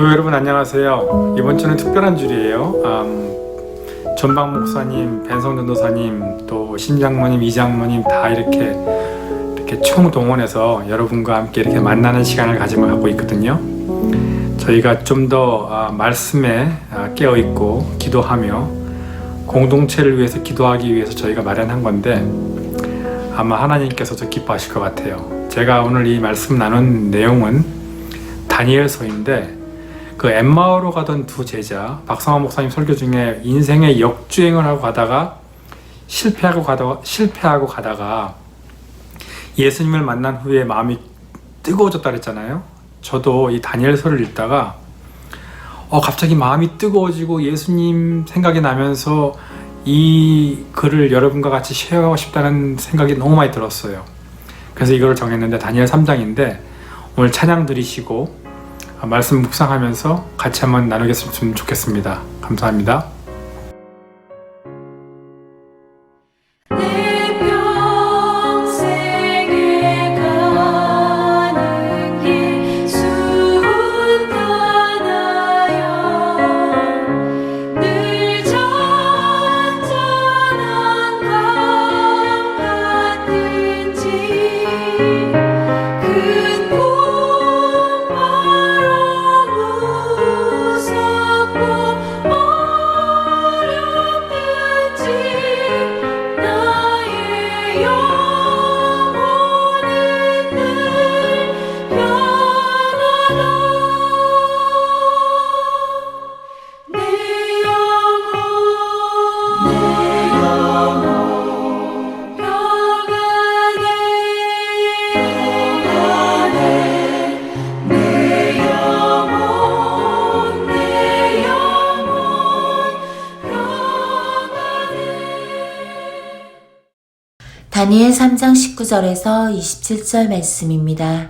교회 여러분 안녕하세요. 이번 주는 특별한 주일이에요. 전방 목사님, 벤성 전도사님, 또 신장모님, 이장모님 다 이렇게 총동원해서 여러분과 함께 이렇게 만나는 시간을 가지고 있거든요. 저희가 좀 더 말씀에 깨어 있고 기도하며 공동체를 위해서 기도하기 위해서 저희가 마련한 건데 아마 하나님께서도 기뻐하실 것 같아요. 제가 오늘 이 말씀 나눈 내용은 다니엘서인데 그 엠마오로 가던 두 제자, 박성환 목사님 설교 중에 인생의 역주행을 하고 가다가 실패하고 가다가 예수님을 만난 후에 마음이 뜨거워졌다 그랬잖아요. 저도 이 다니엘서를 읽다가 갑자기 마음이 뜨거워지고 예수님 생각이 나면서 이 글을 여러분과 같이 쉐어하고 싶다는 생각이 너무 많이 들었어요. 그래서 이거를 정했는데 다니엘 3장인데 오늘 찬양 드리시고 말씀 묵상하면서 같이 한번 나누겠으면 좋겠습니다. 감사합니다. 다니엘 3장 19절에서 27절 말씀입니다.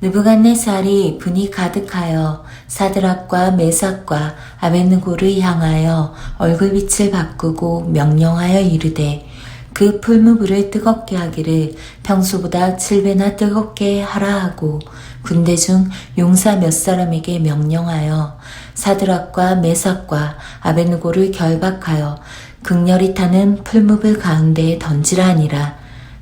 느부갓네살이 분이 가득하여 사드락과 메삭과 아벳느고를 향하여 얼굴빛을 바꾸고 명령하여 이르되 그 풀무불을 뜨겁게 하기를 평소보다 7배나 뜨겁게 하라 하고 군대 중 용사 몇 사람에게 명령하여 사드락과 메삭과 아벳느고를 결박하여 극렬히 타는 풀무불 가운데에 던지라 하니라.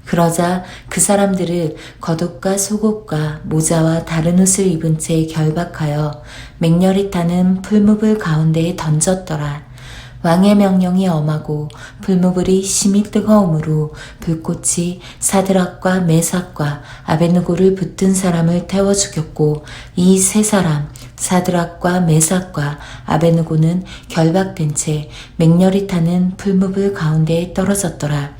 그러자 그 사람들을 겉옷과 속옷과 모자와 다른 옷을 입은 채 결박하여 맹렬히 타는 풀무불 가운데에 던졌더라. 왕의 명령이 엄하고 풀무불이 심히 뜨거우므로 불꽃이 사드락과 메삭과 아벳느고를 붙든 사람을 태워 죽였고 이 세 사람 사드락과 메삭과 아벳느고는 결박된 채 맹렬히 타는 풀무불 가운데에 떨어졌더라.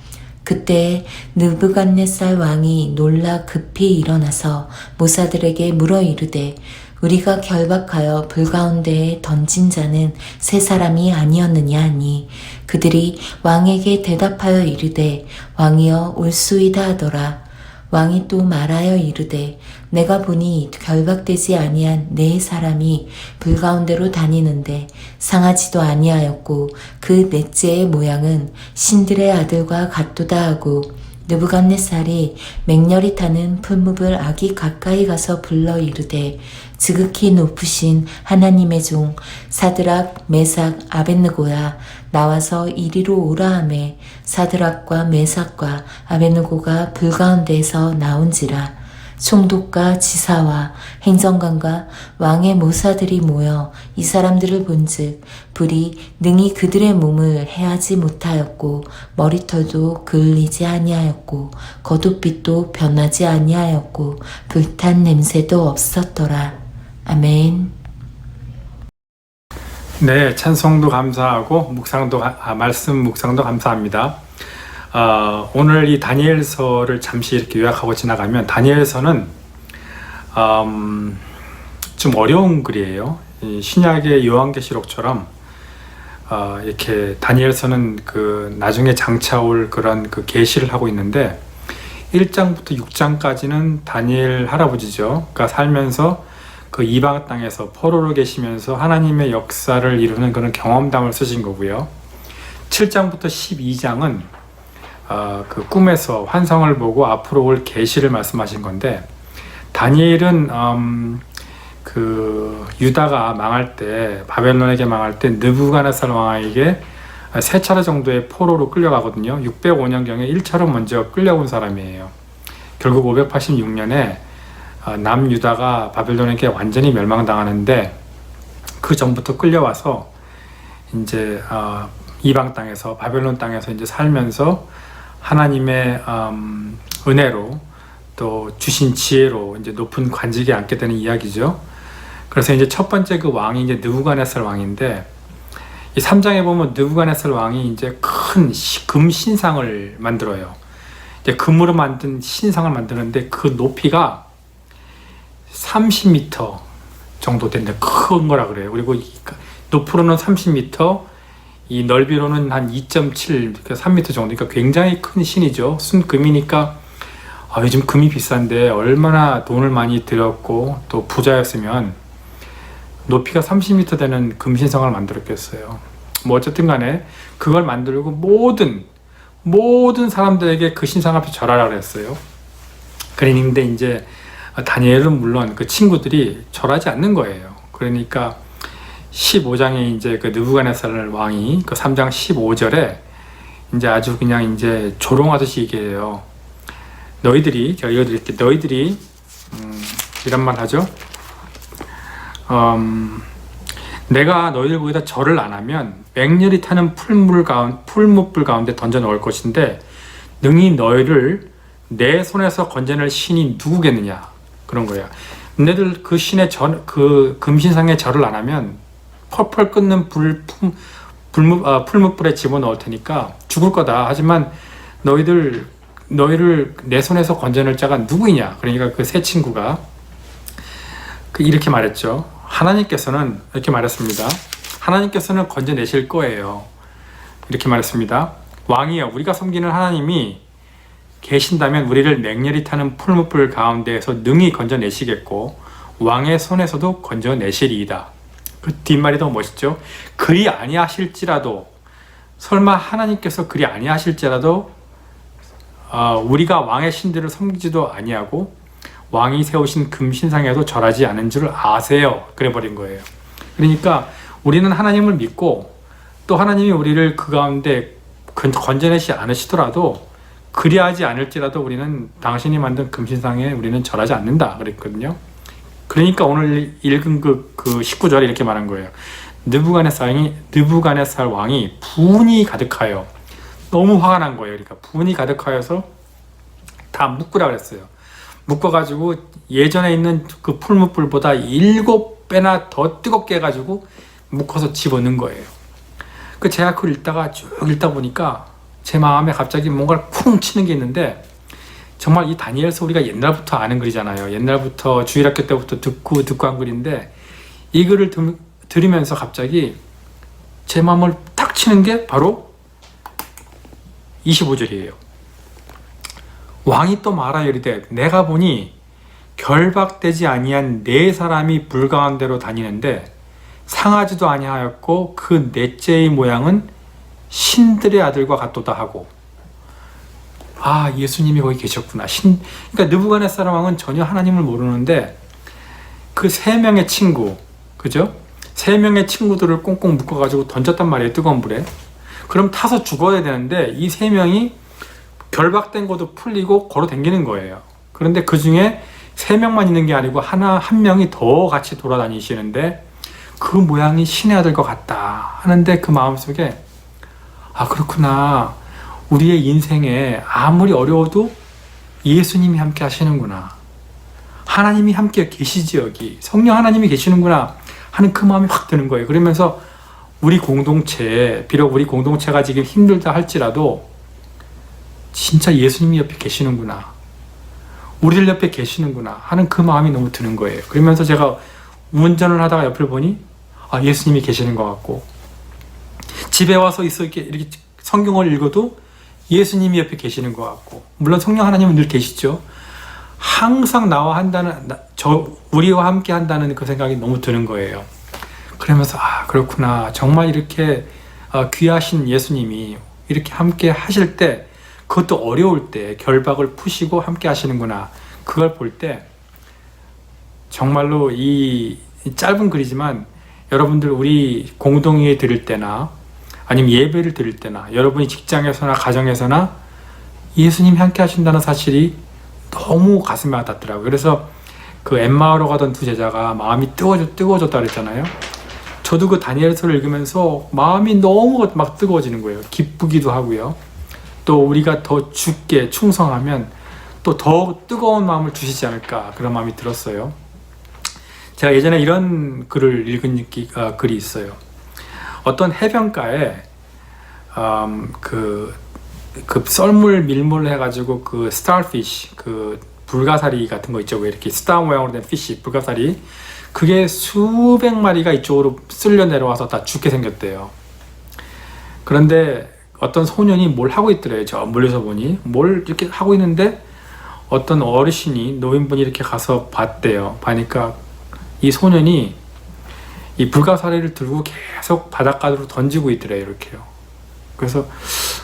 그때 느부갓네살 왕이 놀라 급히 일어나서 모사들에게 물어 이르되 우리가 결박하여 불 가운데에 던진 자는 세 사람이 아니었느냐 하니 그들이 왕에게 대답하여 이르되 왕이여 올소이다 하더라. 왕이 또 말하여 이르되 내가 보니 결박되지 아니한 네 사람이 불 가운데로 다니는데 상하지도 아니하였고 그 넷째의 모양은 신들의 아들과 같도다 하고 느부갓네살이 맹렬히 타는 풀무불 악이 가까이 가서 불러 이르되 지극히 높으신 하나님의 종 사드락 메삭 아벳느고야 나와서 이리로 오라 하매 사드락과 메삭과 아벳느고가 불 가운데에서 나온지라. 총독과 지사와 행정관과 왕의 모사들이 모여 이 사람들을 본즉 불이 능히 그들의 몸을 해하지 못하였고 머리털도 그을리지 아니하였고 겉옷빛도 변하지 아니하였고 불탄 냄새도 없었더라. 아멘. 네, 찬송도 감사하고 말씀 묵상도 감사합니다. 오늘 이 다니엘서를 잠시 이렇게 요약하고 지나가면 다니엘서는 좀 어려운 글이에요. 이 신약의 요한계시록처럼 이렇게 다니엘서는 그 나중에 장차올 그런 그 계시를 하고 있는데 1장부터 6장까지는 다니엘 할아버지죠. 그러니까 살면서 그 이방 땅에서 포로로 계시면서 하나님의 역사를 이루는 그런 경험담을 쓰신 거고요. 7장부터 12장은 그 꿈에서 환상을 보고 앞으로 올 계시를 말씀하신 건데, 다니엘은 그 그 유다가 망할 때, 바벨론에게 망할 때 느부갓네살 왕에게 3차례 정도의 포로로 끌려가거든요. 605년경에 1차로 먼저 끌려온 사람이에요. 결국 586년에 남유다가 바벨론에게 완전히 멸망당하는데, 그 전부터 끌려와서 이제 이방 땅에서, 바벨론 땅에서 이제 살면서 하나님의 은혜로 또 주신 지혜로 이제 높은 관직에 앉게 되는 이야기죠. 그래서 이제 첫 번째 그 왕이 이제 느부갓네살 왕인데, 이 3장에 보면 느부갓네살 왕이 이제 큰 금 신상을 만들어요. 이제 금으로 만든 신상을 만드는데 그 높이가 30m 정도 된다. 큰 거라 그래요. 그리고 높이로는 30m, 이 넓이로는 한 2.7, 그러니까 3m 정도. 그러니까 굉장히 큰 신이죠. 순금이니까 요즘 금이 비싼데 얼마나 돈을 많이 들였고 또 부자였으면 높이가 30m 되는 금신상을 만들었겠어요. 뭐 어쨌든 간에 그걸 만들고 모든 사람들에게 그 신상 앞에 절하라 그랬어요. 그런데 이제 다니엘은 물론 그 친구들이 절하지 않는 거예요. 그러니까 15장에 이제 그 느부갓네살 왕이 그 3장 15절에 이제 아주 그냥 이제 조롱하듯이 얘기해요. 너희들이, 제가 읽어드릴게요. 너희들이 이런 말 하죠. 내가 너희들 보기다 절을 안 하면 맹렬히 타는 풀무불 가운데 던져 넣을 것인데 능히 너희를 내 손에서 건져낼 신이 누구겠느냐, 그런 거야. 너희들 그 신의 그 금신상에 절을 안 하면 펄펄 끓는 풀무불에 집어넣을 테니까 죽을 거다. 하지만 너희를 내 손에서 건져낼 자가 누구이냐. 그러니까 그 세 친구가 이렇게 말했죠. 하나님께서는 이렇게 말했습니다. 하나님께서는 건져내실 거예요. 이렇게 말했습니다. 왕이여, 우리가 섬기는 하나님이 계신다면 우리를 맹렬히 타는 풀무불 가운데에서 능히 건져내시겠고 왕의 손에서도 건져내시리이다. 그 뒷말이 더 멋있죠. 그리 아니하실지라도, 설마 하나님께서 그리 아니하실지라도 우리가 왕의 신들을 섬기지도 아니하고 왕이 세우신 금신상에도 절하지 않은 줄 아세요. 그래 버린 거예요. 그러니까 우리는 하나님을 믿고 또 하나님이 우리를 그 가운데 건져내지 않으시더라도, 그리하지 않을지라도 우리는 당신이 만든 금신상에 우리는 절하지 않는다 그랬거든요. 그러니까 오늘 읽은 그 19절에 이렇게 말한 거예요. 느부갓네살 왕이 분이 가득하여, 너무 화가 난 거예요. 그러니까 분이 가득하여서 다 묶으라 그랬어요. 묶어가지고 예전에 있는 그 풀무불보다 7배나 더 뜨겁게 해가지고 묶어서 집어넣은 거예요. 제가 그걸 쭉 읽다 보니까 제 마음에 갑자기 뭔가를 쿵 치는 게 있는데, 정말 이 다니엘서 우리가 옛날부터 아는 글이잖아요. 옛날부터 주일학교 때부터 듣고 한 글인데, 이 글을 들으면서 갑자기 제 마음을 탁 치는 게 바로 25절이에요. 왕이 또 말하여 이르되 내가 보니 결박되지 아니한 4사람이 불 가운데로 다니는데 상하지도 아니하였고 그 넷째의 모양은 신들의 아들과 같도다 하고. 예수님이 거기 계셨구나. 그러니까 느부갓네살 왕은 전혀 하나님을 모르는데 그 3명의 친구, 그죠? 3명의 친구들을 꽁꽁 묶어가지고 던졌단 말이에요. 뜨거운 불에. 그럼 타서 죽어야 되는데 이 3명이 결박된 것도 풀리고 걸어 다니는 거예요. 그런데 그 중에 3명만 있는 게 아니고 한 명이 더 같이 돌아다니시는데 그 모양이 신의 아들과 같다 하는데, 그 마음속에 그렇구나. 우리의 인생에 아무리 어려워도 예수님이 함께 하시는구나. 하나님이 함께 계시지, 여기. 성령 하나님이 계시는구나 하는 그 마음이 확 드는 거예요. 그러면서 우리 공동체, 비록 우리 공동체가 지금 힘들다 할지라도 진짜 예수님이 옆에 계시는구나, 우리들 옆에 계시는구나 하는 그 마음이 너무 드는 거예요. 그러면서 제가 운전을 하다가 옆을 보니 예수님이 계시는 것 같고, 집에 와서 이렇게 성경을 읽어도 예수님이 옆에 계시는 것 같고, 물론 성령 하나님은 늘 계시죠. 항상 우리와 함께 한다는 그 생각이 너무 드는 거예요. 그러면서 그렇구나. 정말 이렇게 귀하신 예수님이 이렇게 함께 하실 때, 그것도 어려울 때 결박을 푸시고 함께 하시는구나. 그걸 볼 때 정말로 이 짧은 글이지만 여러분들 우리 공동회에 드릴 때나 아니면 예배를 드릴 때나 여러분이 직장에서나 가정에서나 예수님이 함께 하신다는 사실이 너무 가슴에 와닿더라고요. 그래서 그 엠마오로 가던 두 제자가 마음이 뜨거워졌다 그랬잖아요. 저도 그 다니엘서를 읽으면서 마음이 너무 막 뜨거워지는 거예요. 기쁘기도 하고요. 또 우리가 더 주께 충성하면 또 더 뜨거운 마음을 주시지 않을까 그런 마음이 들었어요. 제가 예전에 이런 글을 읽은 글이 있어요. 어떤 해변가에 그 썰물 밀물 해가지고 그 스타피쉬 그 불가사리 같은 거 있죠. 왜 이렇게 스타 모양으로 된 피쉬 불가사리 그게 수백 마리가 이쪽으로 쓸려 내려와서 다 죽게 생겼대요. 그런데 어떤 소년이 뭘 하고 있더래요. 저 멀리서 보니 뭘 이렇게 하고 있는데 어떤 어르신이 노인분이 이렇게 가서 봤대요. 보니까 이 소년이 이 불가사리를 들고 계속 바닷가로 던지고 있더래요. 이렇게요. 그래서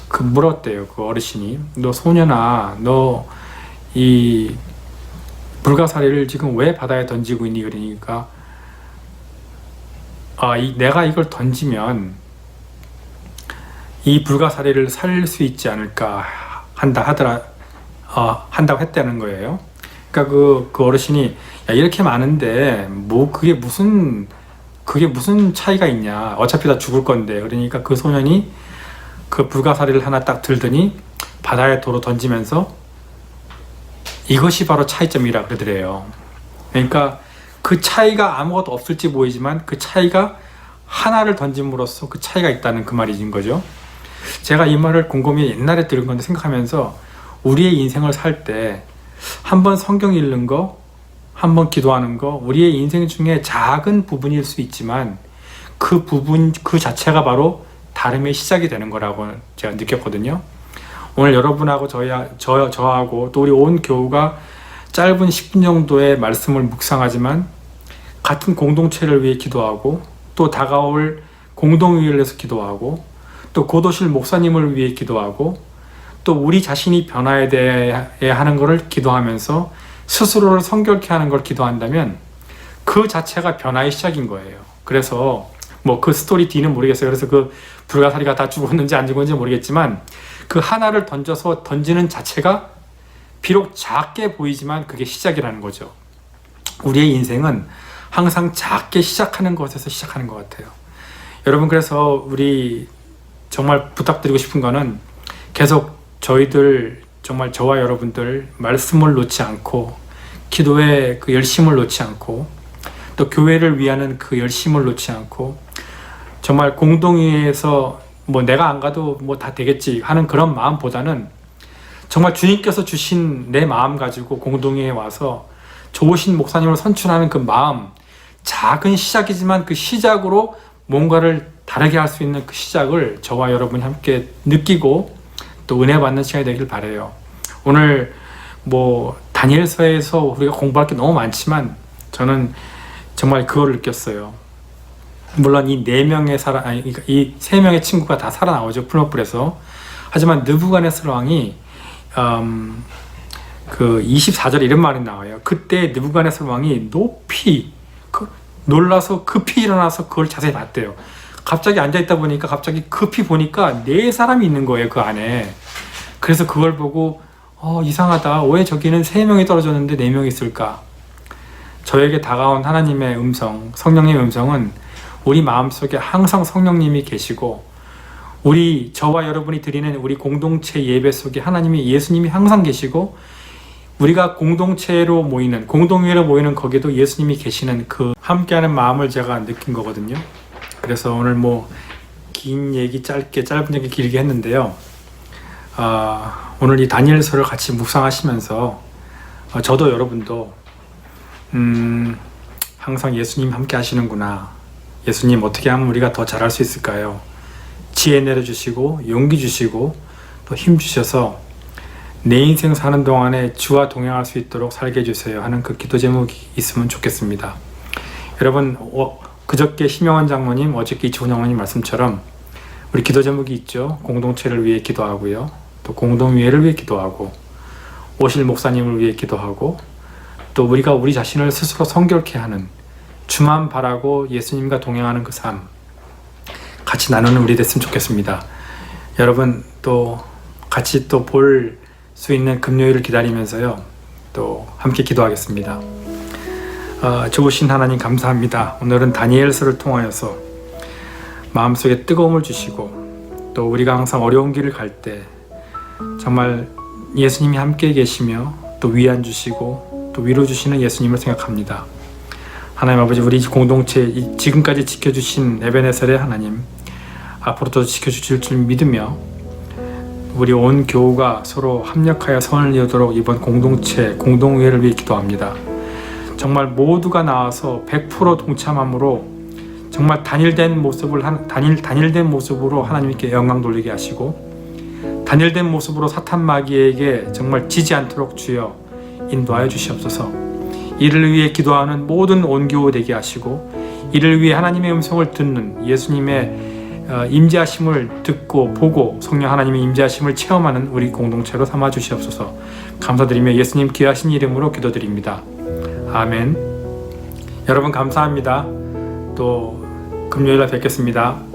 그 물었대요. 그 어르신이 너 소년아 너 이 불가사리를 지금 왜 바다에 던지고 있니? 그러니까 내가 이걸 던지면 이 불가사리를 살릴 수 있지 않을까 한다고 했다는 거예요. 그러니까 그 어르신이 야, 이렇게 많은데 뭐 그게 무슨 차이가 있냐? 어차피 다 죽을 건데. 그러니까 그 소년이 그 불가사리를 하나 딱 들더니 바다에 도로 던지면서 이것이 바로 차이점이라 그러더래요. 그러니까 그 차이가 아무것도 없을지 보이지만 그 차이가 하나를 던짐으로써 그 차이가 있다는 그 말인 거죠. 제가 이 말을 곰곰이 옛날에 들은 건데 생각하면서 우리의 인생을 살 때 한 번 성경 읽는 거, 한 번 기도하는 거 우리의 인생 중에 작은 부분일 수 있지만 그 부분 그 자체가 바로 다름의 시작이 되는 거라고 제가 느꼈거든요. 오늘 여러분하고 저하고 또 우리 온 교우가 짧은 10분 정도의 말씀을 묵상하지만 같은 공동체를 위해 기도하고 또 다가올 공동회의를 위해서 기도하고 또 고도실 목사님을 위해 기도하고 또 우리 자신이 변화에 대해 하는 것을 기도하면서 스스로를 성결케 하는 걸 기도한다면 그 자체가 변화의 시작인 거예요. 그래서 뭐 그 스토리 뒤는 모르겠어요. 그래서 그 불가사리가 다 죽었는지 안 죽었는지 모르겠지만 그 하나를 던지는 자체가 비록 작게 보이지만 그게 시작이라는 거죠. 우리의 인생은 항상 작게 시작하는 것에서 시작하는 것 같아요. 여러분 그래서 우리 정말 부탁드리고 싶은 거는 계속 저희들 정말 저와 여러분들 말씀을 놓지 않고 기도의 그 열심을 놓지 않고 또 교회를 위하는 그 열심을 놓지 않고 정말 공동회에서 뭐 내가 안 가도 뭐 다 되겠지 하는 그런 마음보다는 정말 주님께서 주신 내 마음 가지고 공동회에 와서 좋으신 목사님을 선출하는 그 마음 작은 시작이지만 그 시작으로 뭔가를 다르게 할 수 있는 그 시작을 저와 여러분이 함께 느끼고 또 은혜 받는 시간이 되길 바라요. 오늘 뭐 다니엘서에서 우리가 공부할 게 너무 많지만 저는 정말 그걸 느꼈어요. 물론 이 이 세 명의 친구가 다 살아나오죠. 풀무불에서. 하지만 느부갓네살 왕이 그 24절에 이런 말이 나와요. 그때 느부갓네살 왕이 높이 놀라서 급히 일어나서 그걸 자세히 봤대요. 갑자기 앉아있다 보니까 갑자기 급히 보니까 4사람이 있는 거예요. 그 안에. 그래서 그걸 보고 이상하다. 왜 저기는 3명이 떨어졌는데 4명이 있을까? 저에게 다가온 하나님의 음성, 성령님의 음성은 우리 마음속에 항상 성령님이 계시고 저와 여러분이 드리는 우리 공동체 예배 속에 예수님이 항상 계시고 우리가 공동체로 모이는 공동회로 모이는 거기도 예수님이 계시는 그 함께하는 마음을 제가 느낀 거거든요. 그래서 오늘 뭐 긴 얘기 짧은 얘기 길게 했는데요. 오늘 이 다니엘서를 같이 묵상하시면서 저도 여러분도 항상 예수님 함께 하시는구나. 예수님 어떻게 하면 우리가 더 잘할 수 있을까요? 지혜 내려주시고 용기 주시고 또 힘 주셔서 내 인생 사는 동안에 주와 동행할 수 있도록 살게 해주세요 하는 그 기도 제목이 있으면 좋겠습니다. 여러분 그저께 심영원 장모님 어저께 이치훈 장모님 말씀처럼 우리 기도 제목이 있죠. 공동체를 위해 기도하고요. 또 공동회를 위해 기도하고 오실 목사님을 위해 기도하고 또 우리가 우리 자신을 스스로 성결케 하는 주만 바라고 예수님과 동행하는 그 삶 같이 나누는 우리 됐으면 좋겠습니다. 여러분 또 같이 또 볼 수 있는 금요일을 기다리면서요 또 함께 기도하겠습니다. 좋으신 하나님 감사합니다. 오늘은 다니엘서를 통하여서 마음속에 뜨거움을 주시고 또 우리가 항상 어려운 길을 갈 때 정말 예수님이 함께 계시며 또 위안 주시고 또 위로 주시는 예수님을 생각합니다. 하나님 아버지, 우리 공동체 지금까지 지켜주신 에베네셀의 하나님 앞으로도 지켜주실 줄 믿으며 우리 온 교우가 서로 합력하여 선을 이루도록 이번 공동체 공동회를 위해 기도합니다. 정말 모두가 나와서 100% 동참함으로 정말 단일된 모습으로 하나님께 영광 돌리게 하시고 단일된 모습으로 사탄 마귀에게 정말 지지 않도록 주여 인도하여 주시옵소서. 이를 위해 기도하는 모든 온교우 되게 하시고 이를 위해 하나님의 음성을 듣는 예수님의 임재하심을 듣고 보고 성령 하나님의 임재하심을 체험하는 우리 공동체로 삼아 주시옵소서. 감사드리며 예수님 귀하신 이름으로 기도드립니다. 아멘. 여러분 감사합니다. 또 금요일에 뵙겠습니다.